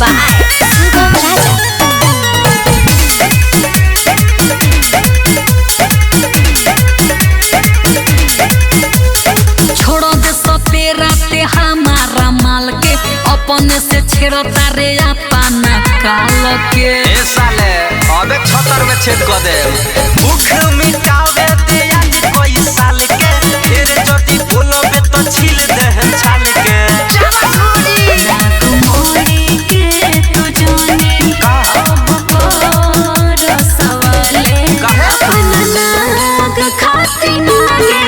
by Sugam Raja. छोड़ो दे सपेरा ते हमारा माल के अपने से छेड़ता रे अपना काल के। ए साले अबे 76 में छेद कर दे। भूख मिटावे दे आज कोई साल के तेरे जटी बोलबे तो छील दे छाल के। नाक मोड़ी के तू जानी अब पर सवाले अपना नाग खाती नागे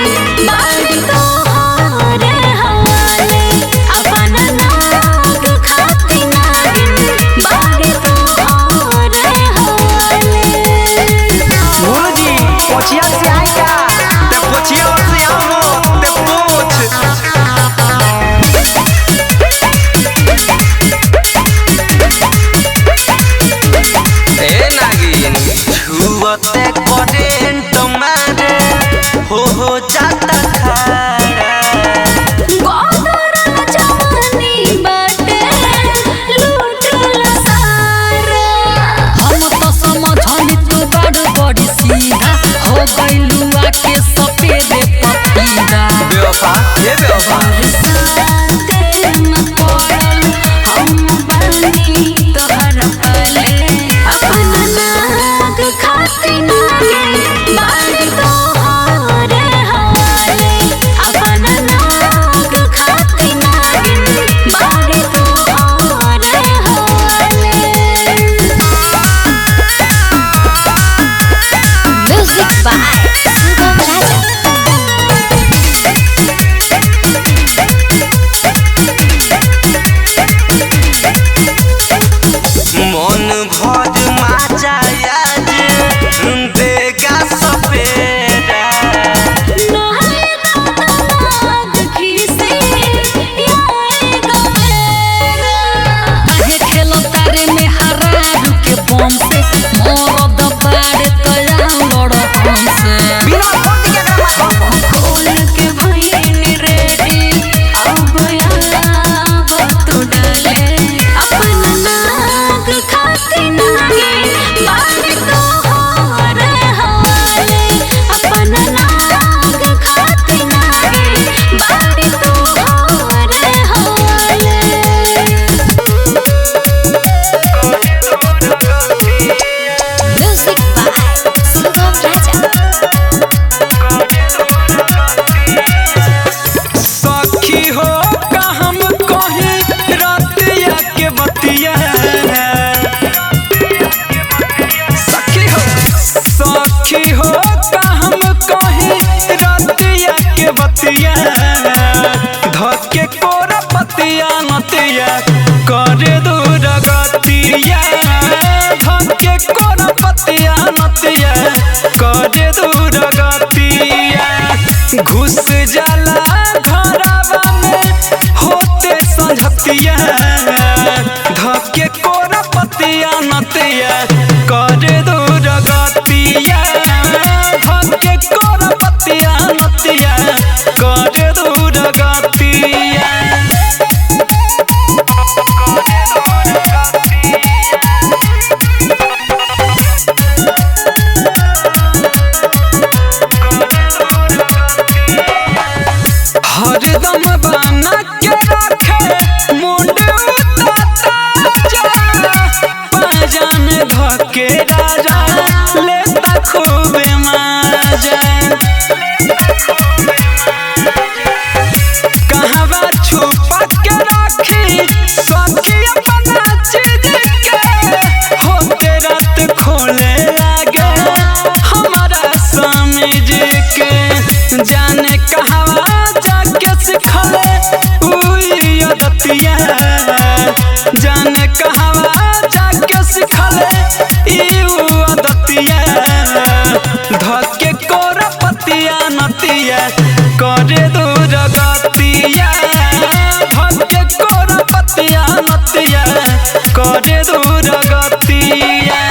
बाड़ी तोहरे हवाले अपना नाग खाती नागे बाड़ी तोहरे हवाले। मुर्गी पोछिया से आएगा ते पोछिया से आओ ते पोछ। ए नागिन छुअते करेंट मारे हो जाता खाड़ा। गोदरा जवानी बाटे लूटल सारा हम तो समझनी तू बड़ी सीधा हो गइलुआ के सपेरे पपीदा। बेवफा ये बेवफा बरसाते में पड़ल हम बानी तोहर पाले अपना नाग खाती नागे बाड़ी तोहरे हवाले अपना नाग खाती नागे बाड़ी तोहरे हवाले। Music by Sugam Raja. मन भर माचा आज देगा सपेरा। नहाए नाग खीसे याए गमेरा काहे खेलो तारे में हरारू के बम से मरद बाड़े तया लड़ हमसे। बिना फोन के ना मारो खोल के भईनी रेडी अब आब तू डाले अपना नाग खाती नागे बाड़ी तोहरे हवाले अपना नाग खाती नागे बाड़ी तोहरे हवाले। Music by Sugam Raja. सखी हो का हम कहीं रातिया के बतिया। सखी हो का हम कहीं रातिया के बतिया। धके कोरा पतिया नतिया करे दूर गतिया। धके कोरा पतिया नतिया करे दूर गतिया। घुस जाला घरवा में होते संझतिया। धके कोरा पतिया नतिया करे दूर गतिया। धके कोरा पतिया नतिया करे दूर गतिया। हरदम बना के रखे मुंडे पाजा में धके राजा लेता खूबे मजा। कहवा छुपा के रखी सखी अपना चीज के होते रात खोले लागे हमारा समझ के। जाने कहवा जाके सिखले उई अदतिया। जाने कहवा जाके सिखले ई अदतिया। धके कोरा पतिया नतिया करे दूर गतिया। धके कोरा पतिया नतिया करे दूर गतिया।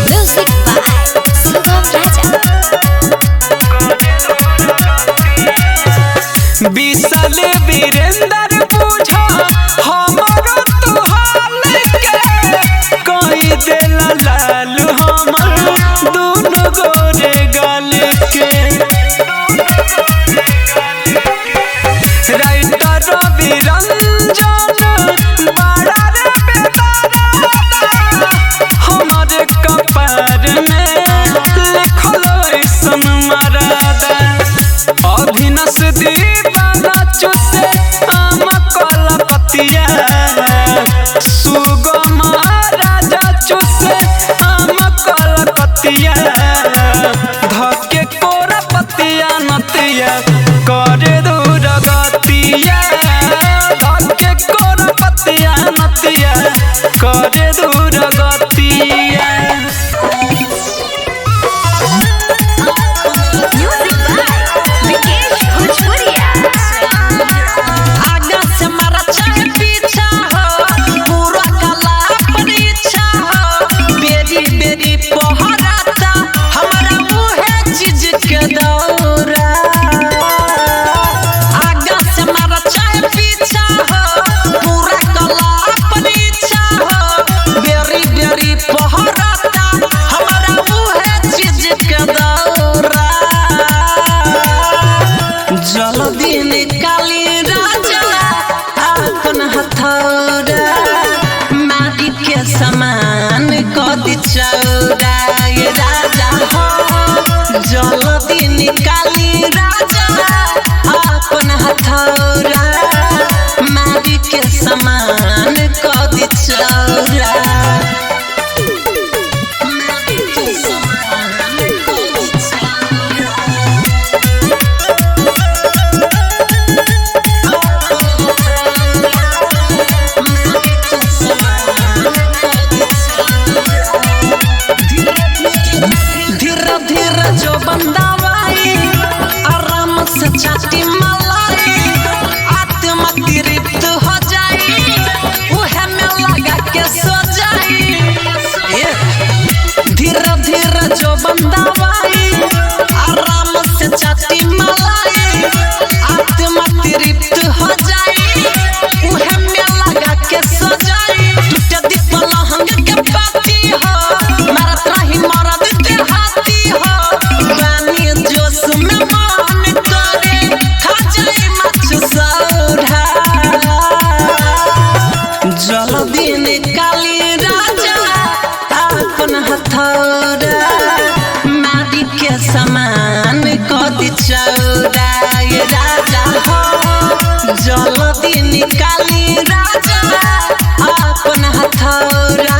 Music by Sugam Raja. नतिया धके कोरा पतिया नतिया करे दूर गतिया धके कोरा पतिया नतिया करे दूर गतिया। जल्दी निकाली राजा अपन हथौड़ा माटी के समान कदी चौड़ा ये राजा हो। जल्दी निकाली राजा अपन हथौड़ा माटी के समान कदी चौड़ा। धीरे जो बंदावाई आराम से चाटी मलाई आत्मा तृप्त हो जाई उहे में लगा के सो जाई। धीरे धीरे जो बंदावाई आराम से चाटी मलाई आत्मा तृप्त हो जाई उहे में लगा के सो जाई। टूटे दीप लहंग के पाती हो मारत रही मरद के हाथी हो बानी जोश में मन करे खा जाए मछ सौरा। जल्दी निकाली राजा अपन हथौड़ा माटी के समान कदी चौड़ा ये राजा हो। जल्दी निकाली राजा अपन हथौड़ा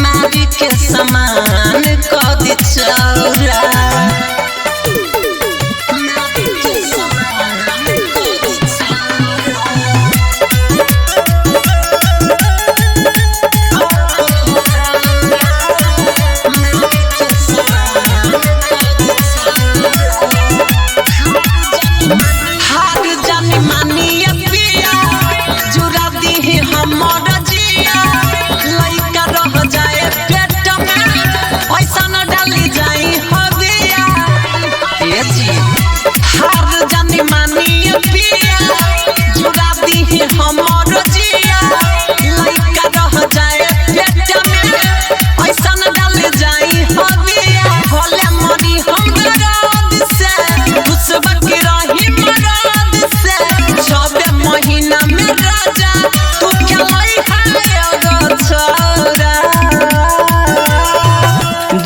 माटी के समान कदी चौड़ा। हार जानी मानिए पिया जुरा दी हमर जिया लइका रह जाए पेट में ऐसा न डाली जाई हदिया। ये जी हार जानी मानिए पिया जुरा दी हमर जिया लइका रह जाए पेट में ऐसा न डाली जाई हदिया। भले मरी हम दर्द से खुशबा की रही मराद से 6 महीना में राजा तू खेलाई है छोरा।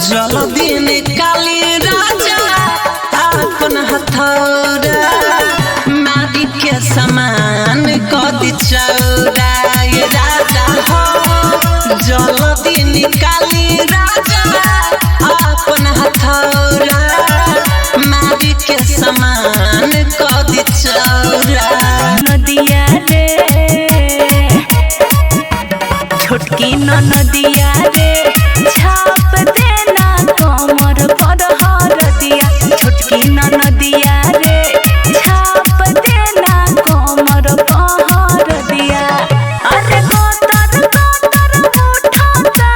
जल्दी निकाली राजा अपन हथौड़ा माटी के समान कदी चौड़ा ये राजा हो। जल्दी निकाली राजा अपन हथौड़ा माटी के समान कदी चौड़ा। नदिया रे छोटकी नदिया रे छाप देना कमर पर हर दिया। छोटकी नदिया रे छाप देना कमर पर हर दिया। अरे गोतर गोतर उठाता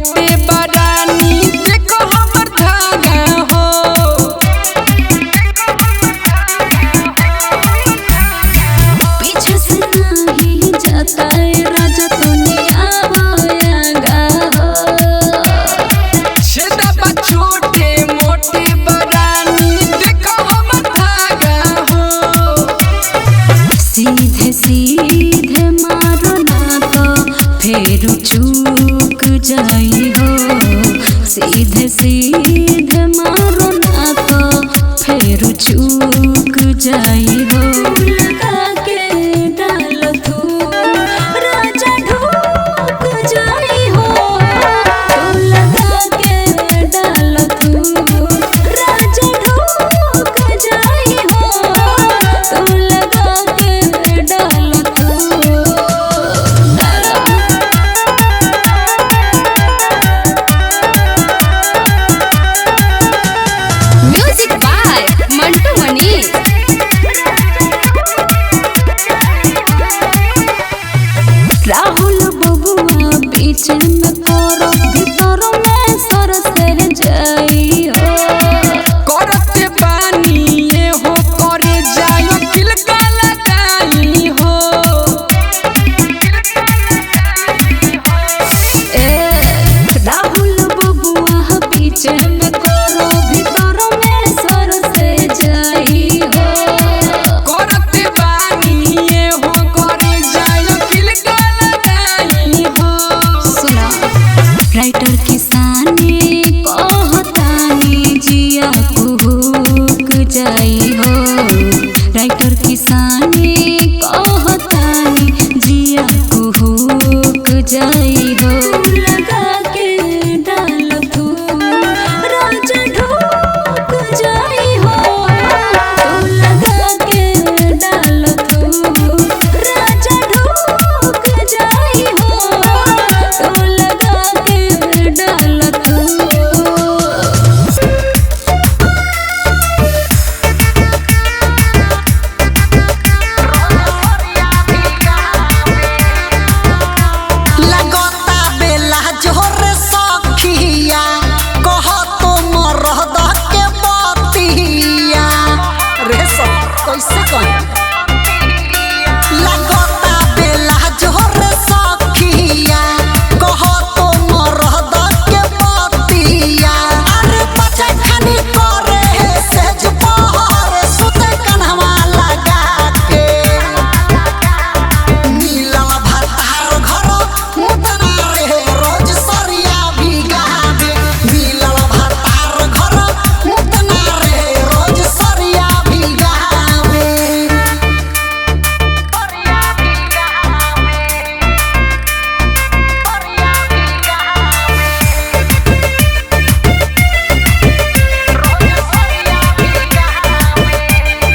मोटे बरानी देखो हमर धागा हो पीछे से नहीं जाता है राजा तूने आवागा हो छेदा बा छोटे मोटे बरानी देखो हमर धागा हो सीधे सीधे मारो ना तो फिर चूक जाई हो सीधे सीधे मारो ना तो फिर चूक जाई हो लगा के डाल तू राजा ढूक जाई हो तू लगा के डाल तू राजा ढूक जाई हो तू लगा के डाल तू म्यूजिक बाय मंटू मनी। राहुल बबुआ बीच में करो भीतर में सर से जाई हो करते बानी ये हो करे जायो किल का लगाई हो ए राहुल बबुआ बीच में करो भीतर में सर से जाई हो करते बानी ये हो करे जायो किल का लगाई हो सुना राइटर किसानी कहतानी जिया कुहुक जाई हो राइटर किसानी कहतानी जिया कुहुक जाई हो लगा के डाल तू राजा ढूक जाई हो तू लगा के डाल तू राजा ढूक जाई हो तू लगा के डाल तू लगता बेला जोर सखिया कह तो मरद के बतिया रे सब कैसे कहीं लगता बेला जोर सखिया कह तो मरद के बतिया अरे बचे खानी करे सेज पहर सुते कन्हवा लगा के नीला भातार घर मुतना रे रोज सरिया भिगावे नीला भातार घर मुतना रे रोज सरिया भिगावे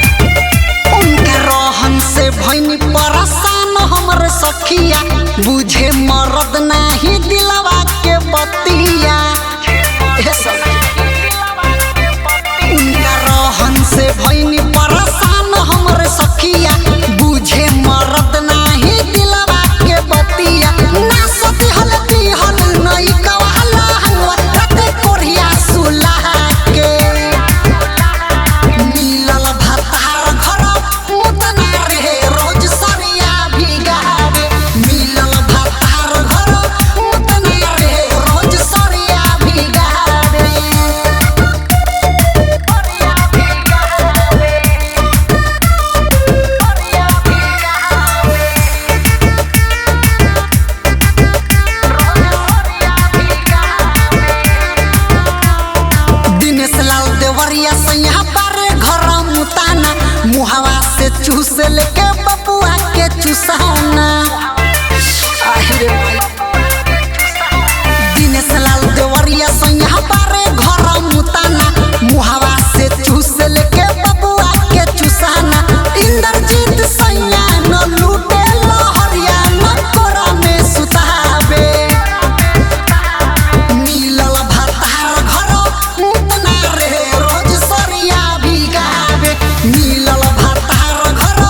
उनके रहन से भइनी परेशान हमर सखिया बुझे मरद नाही दिलवा के बतिया हे सखी उनका रहन से भइनी परेशान हमर सखिया बुझे मरद नाही दिलवा के बतिया ना सती हलती हल नहीं कवाला हलवा राते कोरिया सुलहा के नीलल भातार घर मुतना रे रोज सरिया भिगावे नीलल भातार घर मुतना रे रोज सरिया भिगावे दिनेश लाल देवरिया सैया पारे घर मुताना मुहावा से चूस लेके बबुआ के चूसौना आहिरे भाई दिनेश लाल देवरिया सैया पारे घर मुताना मुहावा से चूस लेके बबुआ के चूसना इंद्रजीत सैया न लूटे लहरिया न कोरा में सुतावे नीलल भातार घर मुतना रे रोज सरिया भिगावे नीलल भातार घर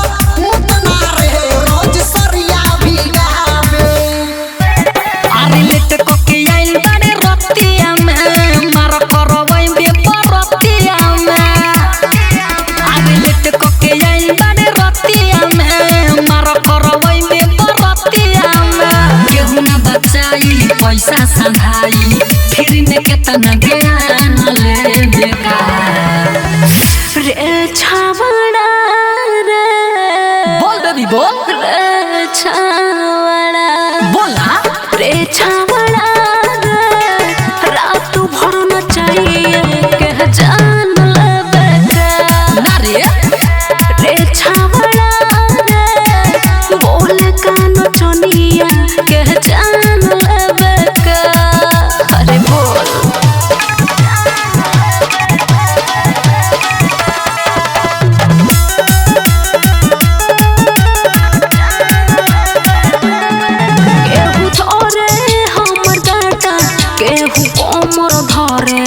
पैसा संधाई फिर ने केतना ज्ञान ले बेकार रे छावड़ा रे बोल बेबी बोल रे छावड़ा बोला रे छावड़ा रे रात भर न चाहिए के जान लेबे का ना रे रे छावड़ा रे बोल कान चनिया के जान लेबे का अरे बोल केहू धरे हमर बेटा केहू कोमर धरे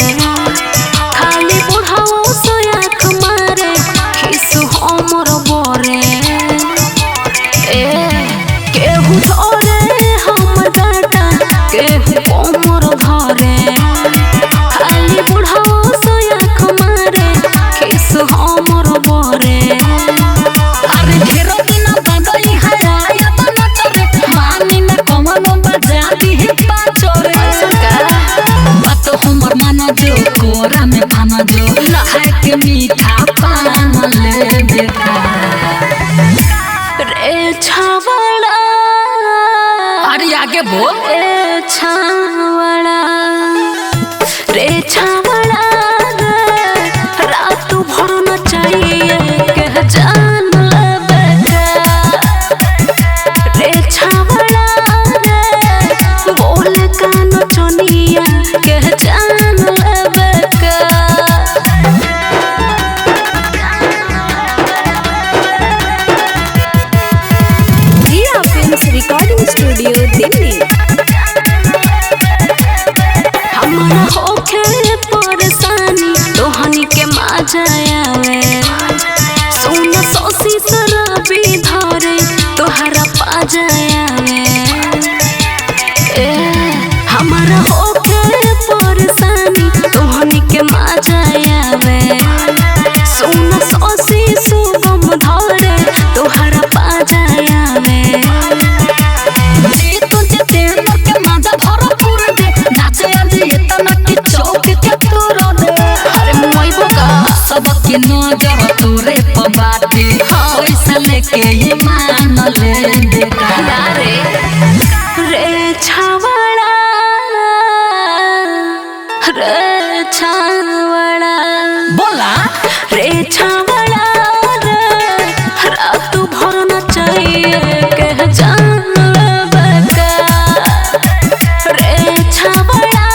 खाली बुढ़ाओ से आँख मारे खिसु हमर बरे ए केहू धरे हमर बेटा केहू कोमर धरे खाली बुढ़ाओ से आँख मारे खिसु हमर बरे अरे ढेरो दिन बंदई है आयत न करे मानी में कमनो बजा दी है पाचोरे बात हमर मन जो कोरा में पान जो खाए के मीठा पान ले बेटा रे छावड़ा अरे आगे बोल रे छावड़ा रे छावड़ा रे रात भर न चाहिए के जान लेबे का रे छावड़ा रे बोल कान चनिया के जान लेबे का Dia Films Recording Studio, Delhi. हमारा होखे परेशानी तोहनी के मजा आवे सुन सोसी शराबी धरे तोहरा पाजा आवे ए हमारा होखे परेशानी तोहनी के मजा आवे सुन सोसी सुगम धरे तोहरा पाजा आवे जी तुझे तेंदर के मजा भरपूर दे नाचे आज इतना कि चौक के तोड़ दे अरे मोइबो का सबके नजर तोरे पर बाटे पैसा लेके ये मान ले बेटा रे रे छावड़ा रे छावड़ा बोला रे छावड़ा रे रात भर न चाहिए के जान लेबे का रे छावड़ा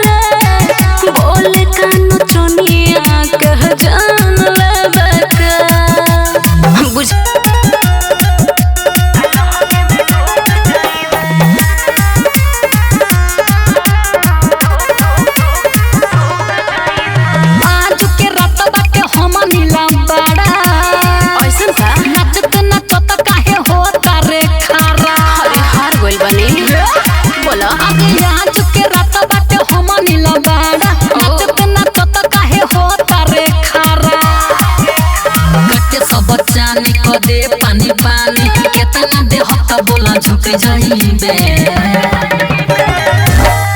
रे बोल कान चनिया के जान लेबे का बुझ आज के रात बाटे हम नीला बड़ा ऐसन का नाचत नाचत काहे होता रे खारा अरे हार गोल बनी बोला अरे आज के रात बाटे हम नीला बड़ा नाचत नाचत काहे होता रे खारा गट्टे सब चानी को दे पानी पानी केतना दे हत्ता बोला झुक जाइबे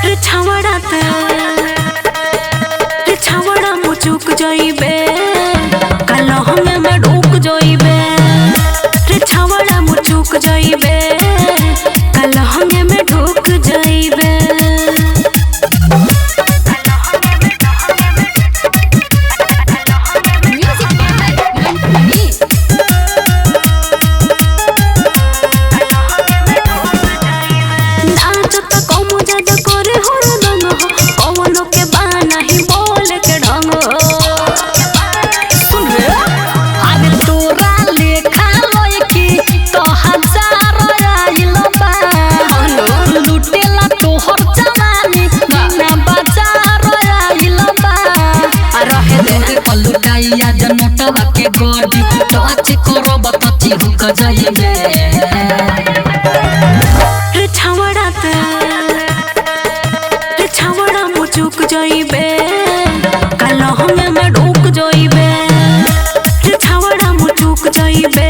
रे छावड़ा रे छावड़ा मुचुक जाइबे कल हमें में ढूक जाइबे रे छावड़ा मुचुक जाइबे कल हमें में ढूक जाइबे Music by Mantu Mani. नाचत कम ज्यादा करे हर दंग हो कवनो के बाना ही बोल के ढंग हो सुन रे अरे तोरा लेखा लयकी तो हजार आइल बा लुटेला तोहर जवानी बिना बाजार आइल बा रहे दे तोरे पलुटाइया जनोटवा के गोडी टच करब तची हुक जाइबे रे छावड़ा मुचुक जाइबे कल हमें में ढूक जाइबे रे छावड़ा मुचुक जाइबे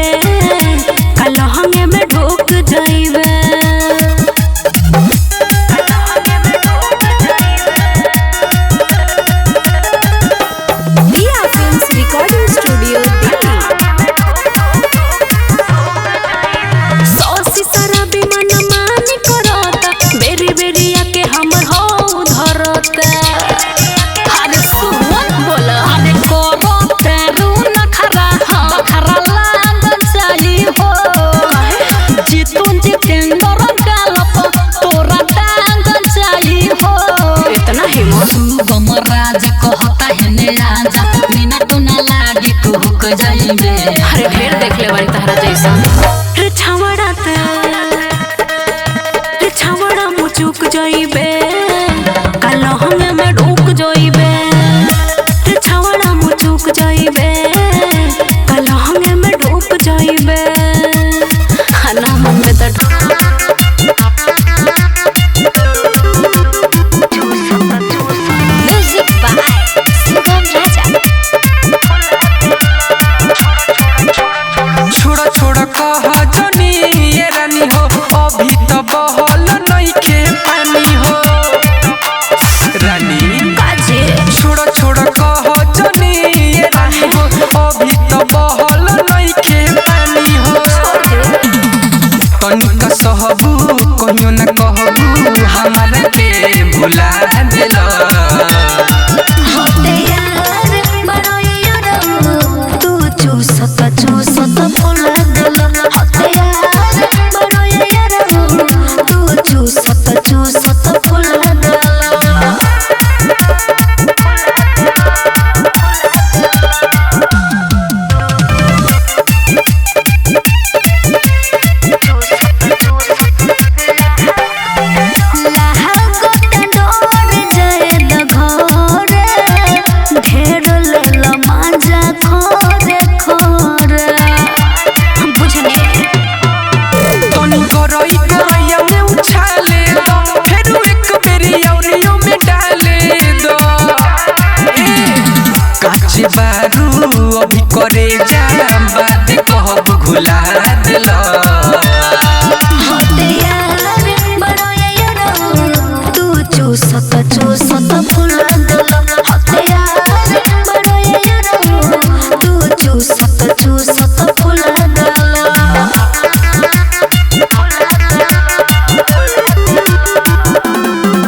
कल हमें में ढूक जाइबे शुभम राज कहता है ने राजा मिनट ना लागे कुहक जाइबे। अरे ढेर देख ले बारी तहरा जैसा रे छावड़ा मुचुक जाइबे काल हमें में ढुक जाइबे रे छावड़ा मुचुक जाइबे काल हमें में ढुक जाइबे खाना मन में त म्यूजिक बाय शुभम राजा। छोड़ा छोड़ा कह जनी ये रानी हो अभी तो बहल नहीं के पानी हो रानी काजे छोड़ा छोड़ा कह जनी ये रानी हो अभी तो बहल नहीं के पानी हो तनिका सहबू कहियो न कहबू हमारे पे भुला देला होते यार बड़ो यार तू चूसत फुला दिल होते यार बड़ो यार तू चूसत फुला दिल बारू अभी करे जा बात कहब घुला दिला होते यार बड़ो यार तू चूसत फुला दिल होते यार बड़ो यार तू चूसत फुला दिल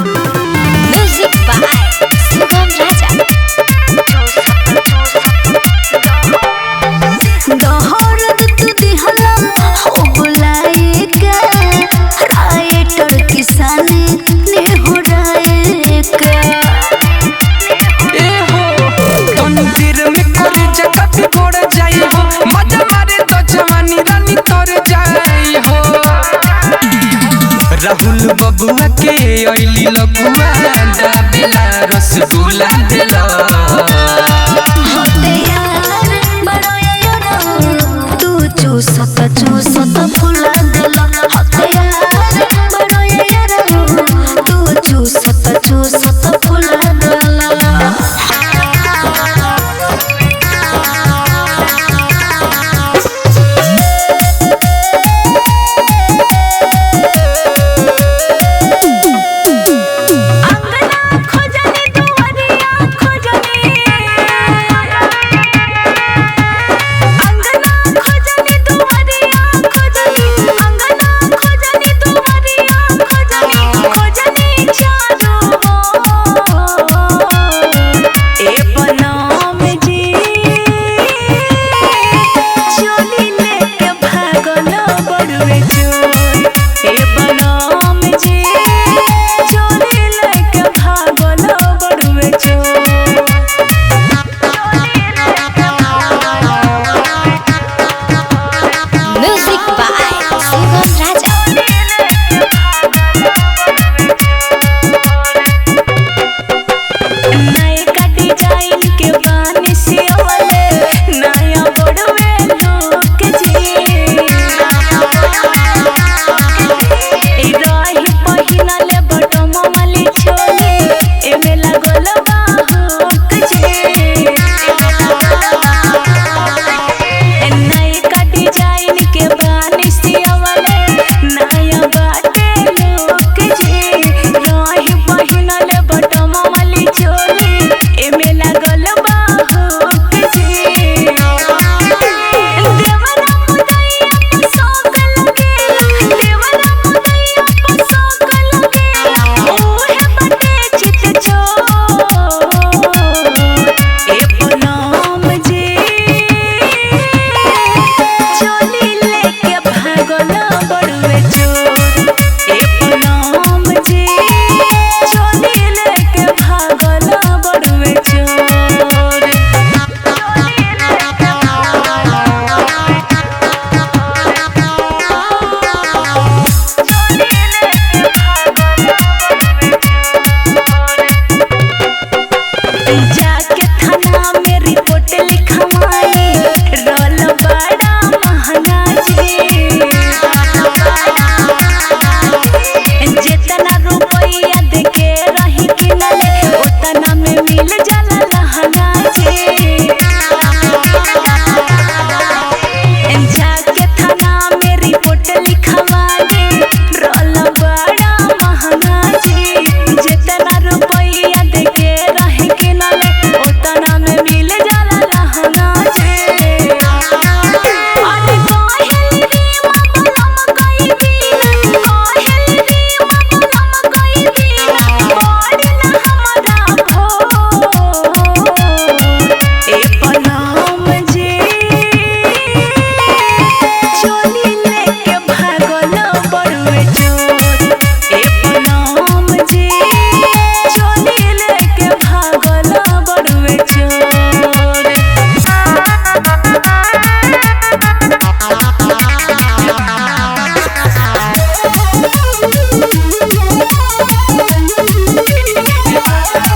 म्यूजिक बाय शुभम राजा। दोहरत तू दिहला हो बुलाए के राइटर किसानी ने हो राए के ए हो तंदीर में करे जगह भी गोड़ जाई हो मजा मारे तो जवानी रानी तर जाई हो राहुल बबुआ के ओइली लगुआ दाबेला रसगुल्ला दिला होते यार बड़ो यार तू चूसत फुला दिल होते यार बड़ो यार तू चूसत फुला दिल अंगना खोजनी दुआरिया खोजनी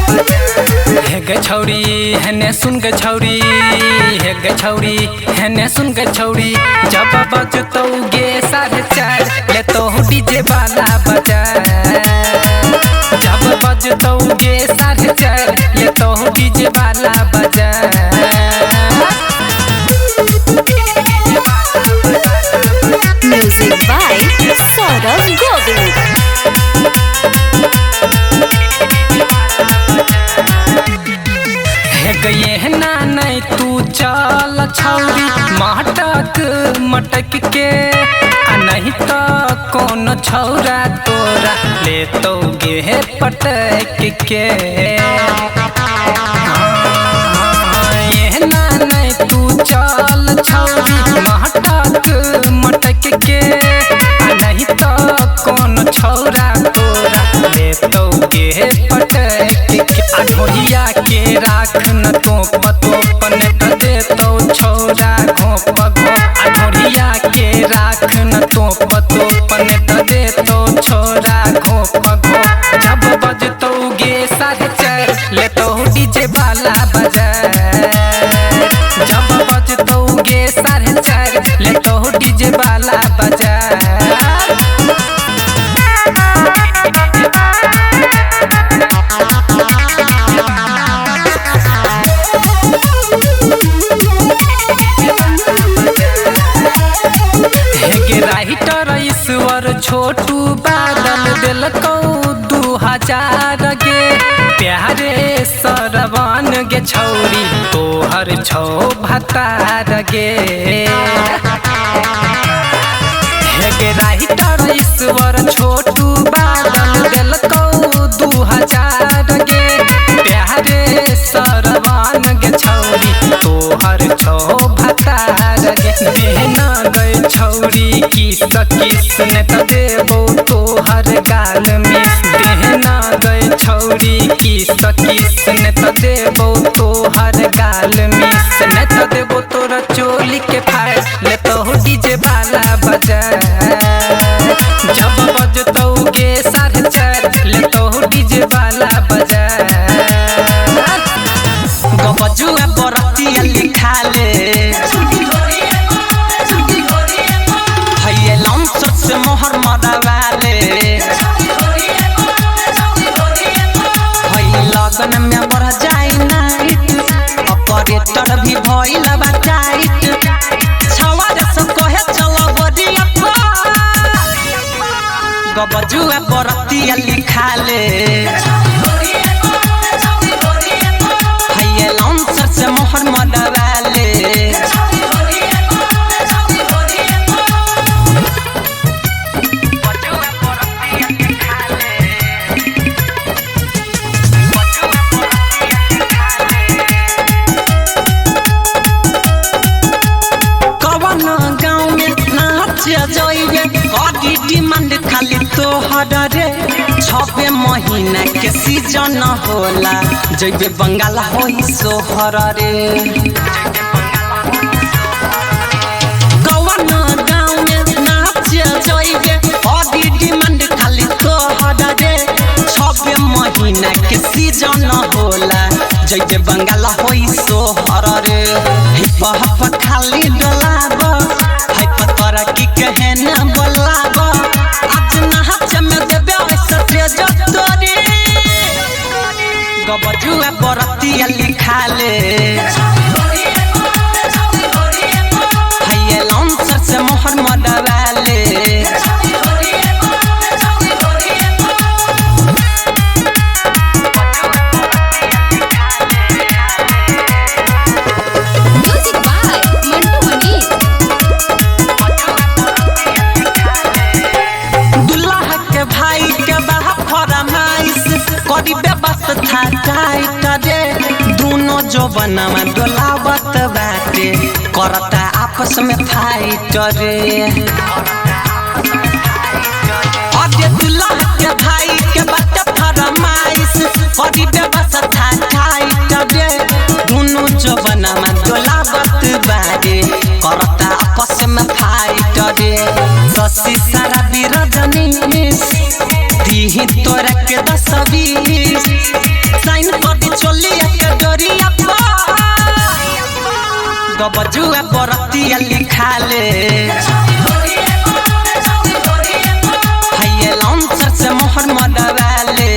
हे गे छौरी हेने सुन गे छौरी, हे गे छौरी हेने सुन गे छौरी, जब बजतौ गे 4:30 ले तो डीजे वाला बजा। जब बजतौ गे 4:30 ले तो डीजे वाला बजा। Music by Saurav Govind. हे गए ना नहीं तू चल छौरी मटक मटक के, आ नहीं तो कौन छौरा तोरा ले तो गे पटक के। ये ना नहीं तू चल छौरी मटक मटक के, आ नहीं तो कौन छौरा तोरा ले तो गे पटक के। आ ढोलिया के राख न तो पतोपन त दे तो छौरा घोप घोप। आ ढोलिया के राख न तो पतोपन त दे तो छौरा घोप घोप। जब बजतौ गे 4:30 ले तो डीजे वाला बजा। जब बजतौ गे 4:30 ले तो डीजे वाला बजा। राइटर ईश्वर छोटू बादल दिलकौ 2000 गे, प्यारे सरवन गे छौरी तोहर छौ भतार गे। हे गे राइटर ईश्वर छोटू बादल दिलकौ 2000 गे, प्यारे सरवन गे छौरी तोहर छौ भतार गे। देना गए छौरी किस ने त देबो तोहर गाल मिस। देना गए छौरी किस ने त देबो तोहर गाल मिस। ने त देबो तोरा चोली के फाड़ ले तो डीजे वाला बजा। जब बजतौ गे 4:30 ले तो डीजे वाला बजा। गबजुआ बरतिया लिखा ले से मोहर मदवाले भई लगन में बढ़ जाए नाइट, ऑपरेटर भी भइल बा टाइट। छवार से कहे चलो बडिया गबजुआ बरतिया लिखा ले भई लॉन्चर से मोहर मदवाले। डिमांड खाली तोहर रे 6 महीना के सीजन होला, जइबे बंगाल होई सोहर रे। कौन गाँव में नाच जइबे बड़ी डिमांड खाली तोहर रे 6 महीना के सीजन होला, जइबे बंगाल होई सोहर रे। हिप हप खाली डलाब है पतरा की कहे न बोलाब, आज नाच में देबे ऐसा तेज तोरी। गबजुआ बरतिया लिखा ले भई लॉन्चर से मोहर मदवाले। दोनों जो बनवा डोलावत बाटे करता आपस में फाइट रे। अरे दुल्हा के भाई के बात फरमाइश करी व्यवस्था टाइट रे। दोनों जो बनवा डोलावत बाटे करता आपस में फाइट रे। शशि सारा बिरजनी दी तोरा के 10-20 साइन जब जुआ बरतिया लिखाले हाय लॉन्सर से मोहर मडवाले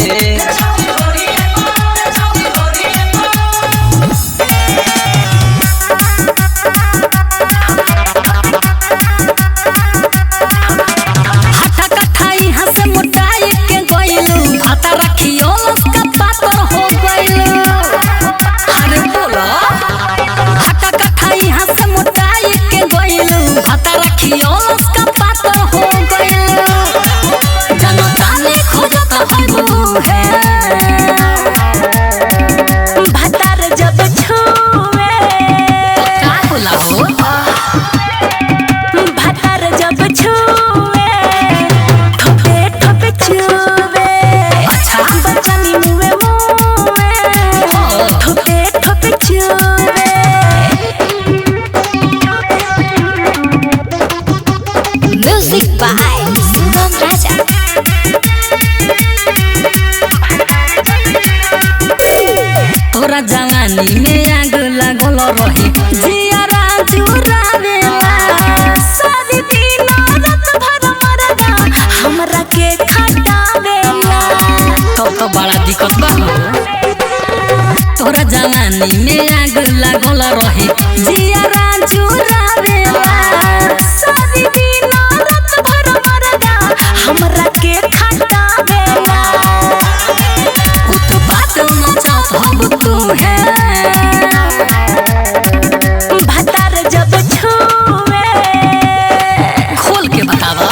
Music by Sugam Raja. तोरा जवानी में आग लागल रही जियारा चुरावेला सारी दिन रात भर मरदा हमरा के खटावेला तो बड़ा दिक्कत बा तोरा जवानी में आग लागल रही जियारा चुरावेला सारी दिन रात भर मरदा हमरा के खटावेला उत्पात मचात हम तू है भतार जब छुए खोल के बतावा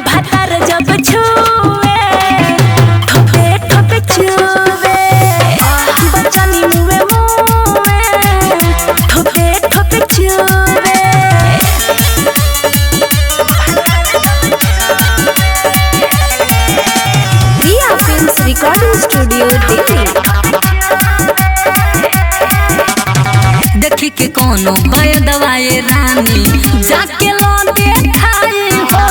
भतार जब छुए ठोपे ठोपे छुए बचनी मुए मुए ठोपे ठोपे छुए Dia Films Recording Studio Delhi. देखी के कोनो बाय दवाई रानी जाके लो देखाई हो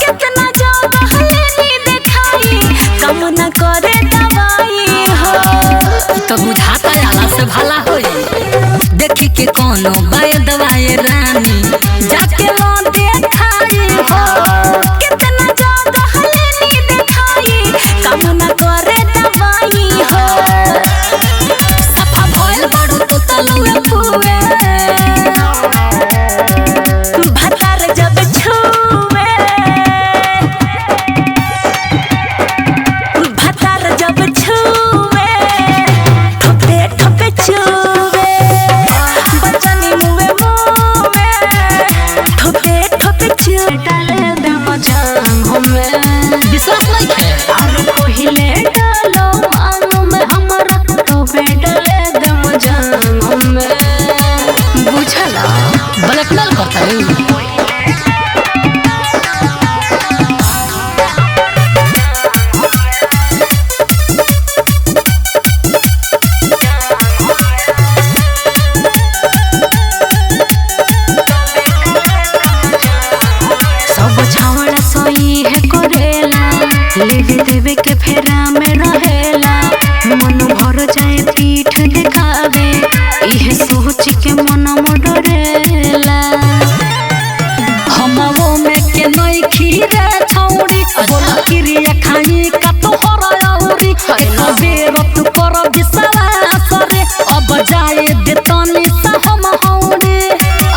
कितना ज्यादा हलेनी देखाई कम न करे दवाई हो तो बुझाता आला से भला होई देखी के कोनो बाय दवाई रानी जाके लो देखाई हो कितना ज्यादा हलेनी देखाई कम न करे दवाई हो सफा भइल बड़ू तो तलुए पुए भतार जब छुए भतार जब छुए ठोपे ठोपे छुए बचनी मुए मुए ठोपे ठोपे छुए डाले दम जान हमें विश्वास नहीं है अरे पहिले डालो आंगू में हमरा तो डाले दम जान हमें बुझला ब्लैकमेल करता है सब छावड़ा सोई है करेला लेवे देवे के फेरा में रहेला मन भर जाए पीठ दिखावे इहे सोच के मन डरेला हमवो में के नई खीरे छौड़ी बोला क्रिया खाई का तो हराउरी एक बेर तू कर विश्वास रे अब जाए दे तनी सा हम हौड़ी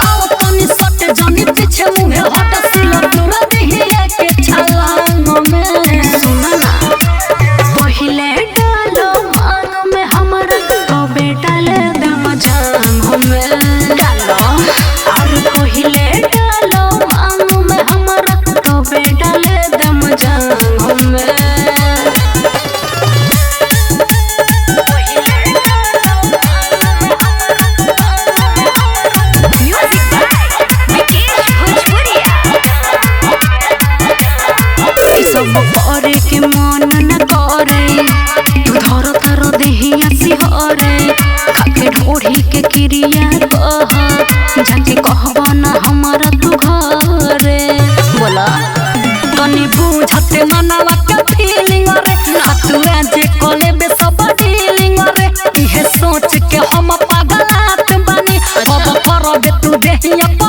आओ तनी सट जानी पीछे मुहे हट सिल तोरा देहिए के छलांग में सुना ना पहिले डालो मांग में हमरा तो बेटा ले दम जान हमें डालो और पहिले डालो मांग में हमरा तो बेटा ले दम जान हमें या